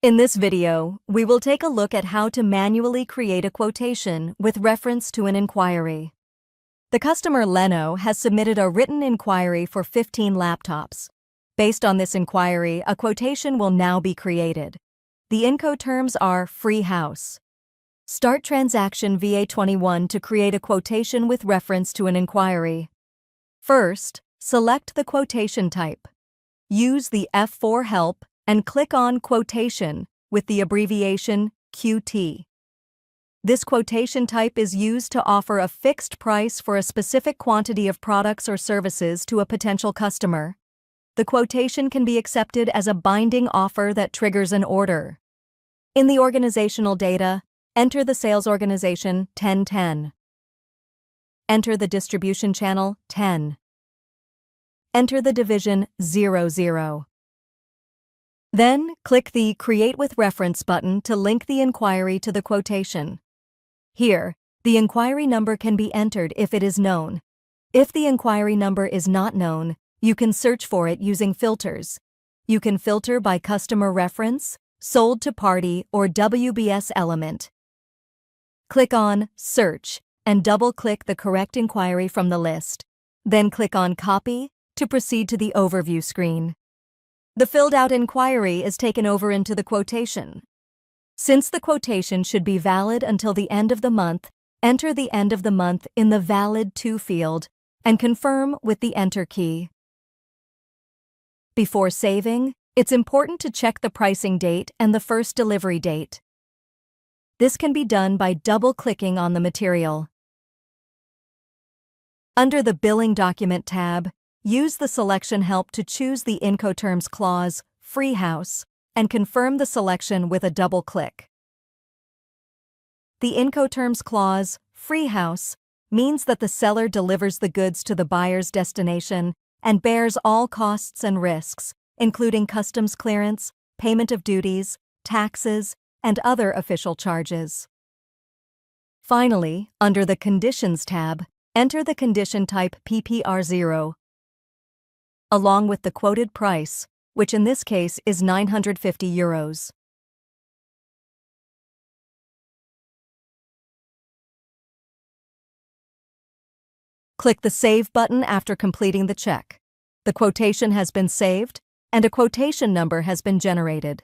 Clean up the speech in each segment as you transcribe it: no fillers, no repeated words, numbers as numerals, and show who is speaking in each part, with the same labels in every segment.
Speaker 1: In this video, we will take a look at how to manually create a quotation with reference to an inquiry. The customer Leno has submitted a written inquiry for 15 laptops. Based on this inquiry, a quotation will now be created. The Incoterms are free house. Start transaction VA21 to create a quotation with reference to an inquiry. First, select the quotation type. Use the F4 help and click on Quotation with the abbreviation QT. This quotation type is used to offer a fixed price for a specific quantity of products or services to a potential customer. The quotation can be accepted as a binding offer that triggers an order. In the organizational data, enter the sales organization 1010. Enter the distribution channel 10. Enter the division 00. Then, click the Create with Reference button to link the inquiry to the quotation. Here, the inquiry number can be entered if it is known. If the inquiry number is not known, you can search for it using filters. You can filter by customer reference, sold to party, or WBS element. Click on Search and double-click the correct inquiry from the list. Then click on Copy to proceed to the overview screen. The filled-out inquiry is taken over into the quotation. Since the quotation should be valid until the end of the month, enter the end of the month in the Valid To field and confirm with the Enter key. Before saving, it's important to check the pricing date and the first delivery date. This can be done by double-clicking on the material. Under the Billing Document tab, use the selection help to choose the Incoterms clause, Free House, and confirm the selection with a double click. The Incoterms clause, Free House, means that the seller delivers the goods to the buyer's destination and bears all costs and risks, including customs clearance, payment of duties, taxes, and other official charges. Finally, under the Conditions tab, enter the condition type PPR0, along with the quoted price, which in this case is €950. Click the Save button after completing the check. The quotation has been saved, and a quotation number has been generated.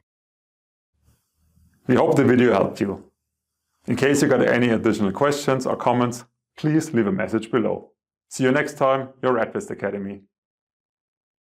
Speaker 2: We hope the video helped you. In case you got any additional questions or comments, please leave a message below. See you next time, your advist-Academy.